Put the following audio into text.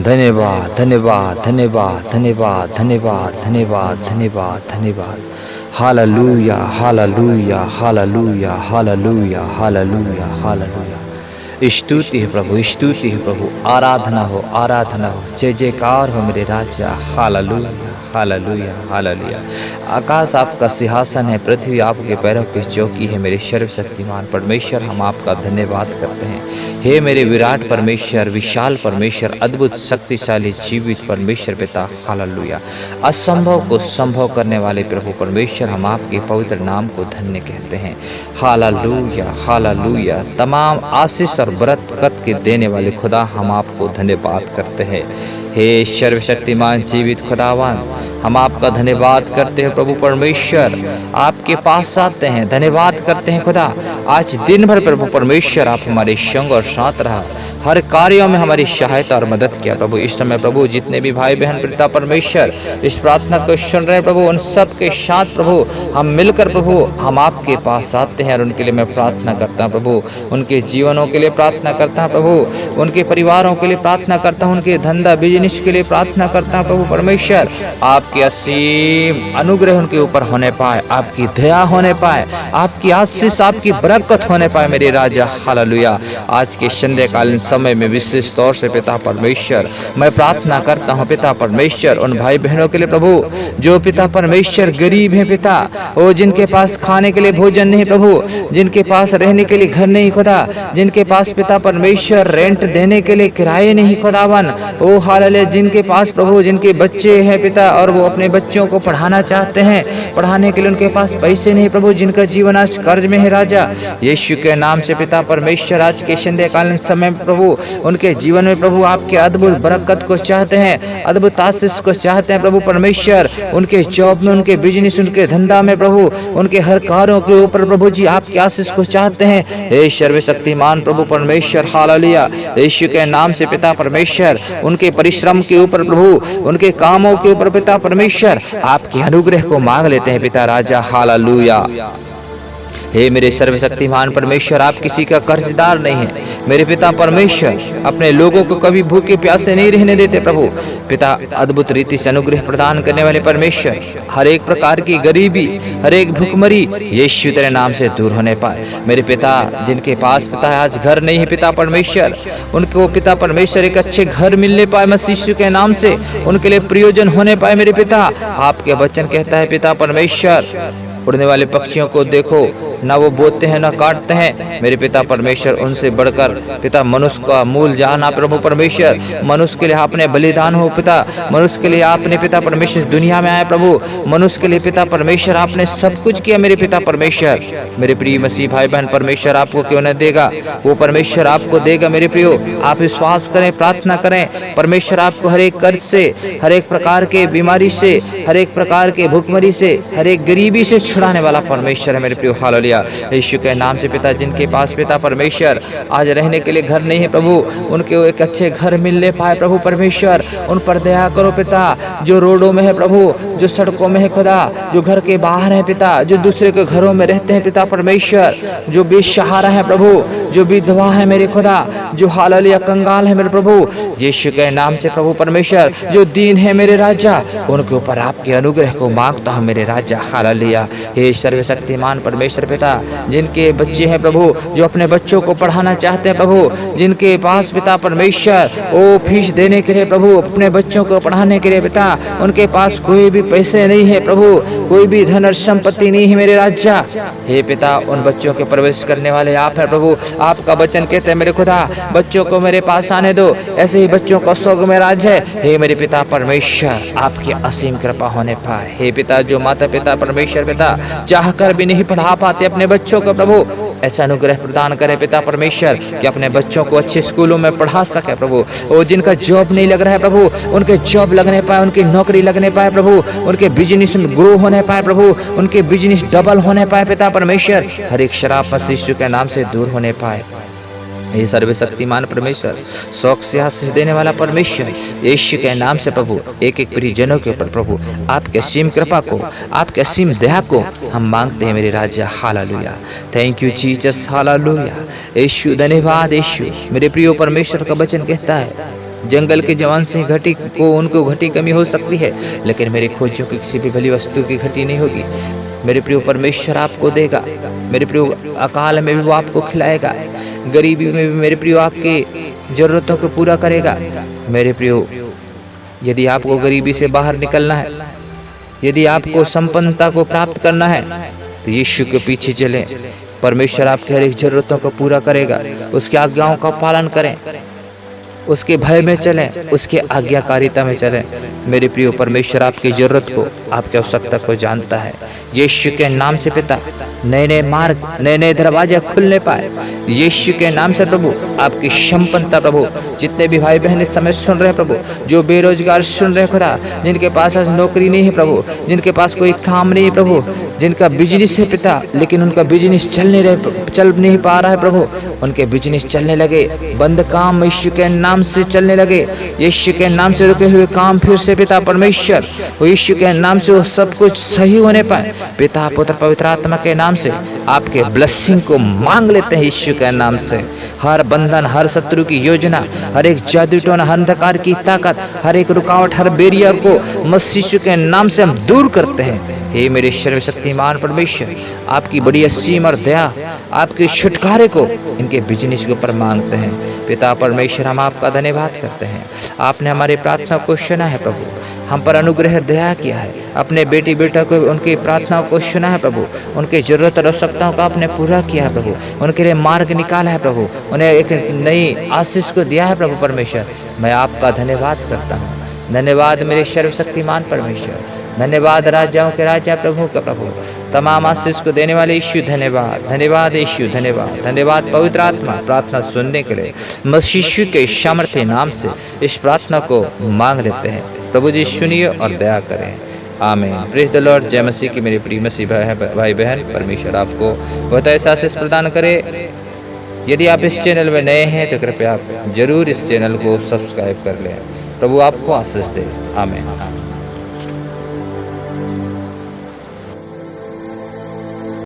धन्यवाद धन्यवाद धन्यवाद धन्यवाद धन्यवाद धन्यवाद धन्यवाद धन्यवाद। Hallelujah hallelujah hallelujah hallelujah hallelujah hallelujah. स्तुति है प्रभु, स्तुति है प्रभु, आराधना हो जय जयकार हो मेरे राजा। Hallelujah hallelujah hallelujah. आकाश आपका सिंहासन है, पृथ्वी आपके पैरों की चौकी है। मेरे सर्वशक्तिमान परमेश्वर, हम आपका धन्यवाद करते हैं। हे मेरे विराट परमेश्वर, विशाल परमेश्वर, अद्भुत शक्तिशाली जीवित परमेश्वर पिता। हालेलुया। असंभव को संभव करने वाले प्रभु परमेश्वर, हम आपके पवित्र नाम को धन्य कहते हैं। Hallelujah hallelujah. तमाम आशीष और बरकत के देने वाले खुदा, हम आपको धन्यवाद करते हैं। हे सर्वशक्तिमान जीवित खुदावन, हम आपका धन्यवाद करते हैं प्रभु परमेश्वर। आपके पास आते हैं, धन्यवाद करते हैं खुदा। आज दिन भर प्रभु परमेश्वर आप हमारे संग और साथ रहा, हर कार्यों में हमारी सहायता और मदद किया प्रभु। इस समय प्रभु जितने भी भाई बहन पिता परमेश्वर इस प्रार्थना को सुन रहे हैं प्रभु, उन सब के साथ प्रभु हम मिलकर प्रभु हम आपके पास आते हैं और उनके लिए मैं प्रार्थना करता हूँ प्रभु। उनके जीवनों के लिए प्रार्थना करता हूँ प्रभु, उनके परिवारों के लिए प्रार्थना करता हूँ, उनके धंधा बिजनेस के लिए प्रार्थना करता हूँ प्रभु परमेश्वर। आपकी असीम अनुग्रह उनके ऊपर होने पाए, आपकी दया होने पाए, आपकी आशीष आपकी बरकत होने पाए मेरे राजा। हालेलुया। आज के संध्याकालीन समय में विशेष तौर से पिता परमेश्वर मैं प्रार्थना करता हूँ पिता परमेश्वर उन भाई बहनों के लिए प्रभु जो पिता परमेश्वर गरीब हैं पिता, ओ जिनके पास खाने के लिए भोजन नहीं प्रभु, जिनके पास रहने के लिए घर नहीं खुदा, जिनके पास पिता परमेश्वर रेंट देने के लिए किराए नहीं खुदावन। ओ हालेलुया। जिनके पास प्रभु जिनके बच्चे हैं पिता और वो अपने बच्चों को पढ़ाना चाहते हैं, पढ़ाने के लिए उनके पास पैसे नहीं प्रभु, जिनका जीवन आज कर्ज में है राजा, यीशु के नाम से पिता परमेश्वर आज के संध्याकालीन समय में प्रभु उनके जीवन में प्रभु आपके अद्भुत बरकत को चाहते हैं, अद्भुत आशीष को चाहते हैं प्रभु परमेश्वर। उनके जॉब में, उनके बिजनेस, उनके धंधा में प्रभु, उनके हर कार्यों के ऊपर प्रभु जी आपके आशीष को चाहते हैं। हे सर्वशक्तिमान प्रभु परमेश्वर, हालेलुया। यीशु के नाम से पिता परमेश्वर उनके परिश्रम के ऊपर प्रभु, उनके कामों के ऊपर पिता परमेश्वर आपके अनुग्रह को मांग लेते हैं पिता राजा। हालेलुया। हे मेरे सर्वशक्तिमान परमेश्वर, आप किसी का कर्जदार नहीं है मेरे पिता परमेश्वर। अपने लोगों को कभी भूखे प्यासे नहीं रहने देते प्रभु पिता। अद्भुत रीति से अनुग्रह प्रदान करने वाले परमेश्वर, हर एक प्रकार की गरीबी, हर एक भूखमरी यीशु तेरे नाम से दूर होने पाए मेरे पिता। जिनके पास पिता आज घर नहीं है पिता परमेश्वर, उनको पिता परमेश्वर एक अच्छे घर मिलने पाए मसीह यीशु के नाम से, उनके लिए प्रयोजन होने पाए मेरे पिता। आपके वचन कहता है पिता परमेश्वर, उड़ने वाले पक्षियों को देखो, ना वो बोते हैं ना काटते हैं मेरे पिता परमेश्वर, उनसे बढ़कर पिता मनुष्य का मूल जाना प्रभु परमेश्वर। मनुष्य के लिए आपने बलिदान हो पिता, मनुष्य के लिए आपने पिता परमेश्वर दुनिया में आए प्रभु, मनुष्य के लिए पिता परमेश्वर आपने सब कुछ किया मेरे पिता परमेश्वर। मेरे प्रिय मसीह भाई बहन, परमेश्वर आपको क्यों न देगा, वो परमेश्वर आपको देगा मेरे प्रियो। आप विश्वास करें, प्रार्थना करें, परमेश्वर आपको हर एक कर्ज से, हर एक प्रकार के बीमारी से, हर एक प्रकार के भूखमरी से, हर एक गरीबी से छुड़ाने वाला परमेश्वर है मेरे प्रियो। हालेलुया। यीशु के नाम से पिता, जिनके पास पिता परमेश्वर आज रहने के लिए घर नहीं है प्रभु, उनके एक अच्छे घर मिलने पाए प्रभु परमेश्वर। उन पर दया करो पिता, जो रोडों में है प्रभु, जो सड़कों में है खुदा, जो घर के बाहर है पिता, जो दूसरे के घरों में रहते हैं पिता परमेश्वर, जो बेसहारा है प्रभु, जो विधवा है मेरे खुदा, जो हालेलुया कंगाल है मेरे प्रभु, यीशु के नाम से प्रभु परमेश्वर, जो दीन है मेरे राजा, उनके ऊपर आपके अनुग्रह को मांगता हूँ मेरे राजा। हालेलुया। हे सर्वशक्तिमान परमेश्वर पिता, जिनके बच्चे हैं प्रभु, जो अपने बच्चों को पढ़ाना चाहते हैं प्रभु, जिनके पास पिता परमेश्वर ओ फीस देने के लिए प्रभु, अपने बच्चों को पढ़ाने के लिए पिता, उनके पास कोई भी पैसे नहीं है प्रभु, कोई भी धन और संपत्ति नहीं है मेरे राजा। हे पिता, उन बच्चों के प्रवेश करने वाले आप हैं प्रभु। आपका वचन कहते हैं मेरे खुदा, बच्चों को मेरे पास आने दो, ऐसे ही बच्चों का स्वर्ग में राज है। हे मेरे पिता परमेश्वर, आपकी असीम कृपा होने पाए। हे पिता, जो माता पिता परमेश्वर पिता चाह कर भी नहीं पढ़ा पाते अपने बच्चों को प्रभु, ऐसा अनुग्रह प्रदान करे पिता परमेश्वर कि अपने बच्चों को अच्छे स्कूलों में पढ़ा सके प्रभु। और जिनका जॉब नहीं लग रहा है प्रभु, उनके जॉब लगने पाए, उनकी नौकरी लगने पाए प्रभु, उनके बिजनेस में ग्रो होने पाए प्रभु, उनके बिजनेस डबल होने पाए पिता परमेश्वर। हर एक शराब मसीह यीशु के नाम से दूर होने पाए। ये सर्वशक्तिमान परमेश्वर, शौक से आशीष देने वाला परमेश्वर, यीशु के नाम से प्रभु एक एक परिजनों के ऊपर प्रभु आपके असीम कृपा को, आपके असीम दया को हम मांगते हैं मेरे राजा। Hallelujah. Thank you Jesus. Hallelujah. Yeshu धन्यवाद। यीशु मेरे प्रिय परमेश्वर का वचन कहता है जंगल के जवान से घटी को उनको घटी कमी हो सकती है, लेकिन मेरे खोजियों की किसी भी भली वस्तु की घटी नहीं होगी। मेरे प्रिय परमेश्वर आपको देगा, मेरे प्रिय अकाल में भी वो आपको खिलाएगा, गरीबी में भी मेरे प्रिय आपकी ज़रूरतों को पूरा करेगा। मेरे प्रियो, यदि आपको गरीबी से बाहर निकलना है, यदि आपको संपन्नता को प्राप्त करना है, तो यीशु के पीछे चलें। परमेश्वर आपकी हर एक ज़रूरतों को पूरा करेगा। उसकी आज्ञाओं का पालन करें, उसके भय में चलें, उसके आज्ञाकारिता में चलें। मेरे प्रियो, परमेश्वर आपकी ज़रूरत को, आपकी आवश्यकता को जानता है। यीशु के नाम से पिता, नए नए मार्ग, नए नए दरवाजे खुलने पाए। यीशु के नाम से प्रभु आपकी संपन्नता प्रभु, जितने भी भाई बहन इस समय सुन रहे हैं प्रभु, जो बेरोजगार सुन रहे खुदा, जिनके पास आज नौकरी नहीं है प्रभु, जिनके पास कोई काम नहीं है प्रभु, जिनका बिजनेस है पिता, लेकिन उनका बिजनेस चल नहीं पा रहा है प्रभु, उनके बिजनेस चलने लगे, बंद काम यीशु के नाम से चलने लगे। यीशु के नाम से रुके हुए काम फिर से पिता परमेश्वर, वो यीशु के नाम से वो सब कुछ सही होने पाए। पिता पुत्र पवित्र आत्मा के नाम से आपके ब्लेसिंग को मांग लेते हैं। यीशु के नाम से हर बंधन, हर शत्रु की योजना, हर एक जादू टोना, हर अंधकार की ताकत, हर एक रुकावट, हर बैरियर को मसीह यीशु के नाम से हम दूर करते हैं। हे मेरे सर्वशक्तिमान परमेश्वर, आपकी बड़ी असीम और दया, आपके छुटकारे को इनके बिजनेस के ऊपर मांगते हैं। पिता परमेश्वर, हम आपका धन्यवाद करते हैं। आपने हमारी प्रार्थना को सुना है प्रभु, हम पर अनुग्रह दया किया है। अपने बेटी बेटा को उनकी प्रार्थनाओं को सुना है प्रभु, उनकी जरूरत और आवश्यकताओं का आपने पूरा किया है प्रभु, उनके लिए मार्ग निकाला है प्रभु, उन्हें एक नई आशीष को दिया है प्रभु परमेश्वर। मैं आपका धन्यवाद करता हूँ। धन्यवाद मेरे सर्वशक्तिमान परमेश्वर, धन्यवाद राजाओं के राजा प्रभु का प्रभु, तमाम आशीष को देने वाले यीशु धन्यवाद। धन्यवाद यीशु, धन्यवाद। धन्यवाद पवित्र आत्मा, प्रार्थना सुनने के लिए मसीह यीशु के सामर्थ्य नाम से इस प्रार्थना को मांग लेते हैं। प्रभु जी सुनिए और दया करें। आमीन। Praise the Lord. जय मसीह की मेरे प्रिय मसीह भाई बहन, परमेश्वर आपको बहुत ऐसा आशीष प्रदान करे। यदि आप इस चैनल में नए हैं तो कृपया आप जरूर इस चैनल को सब्सक्राइब कर लें। प्रभु आपको आशीष दे। आमीन।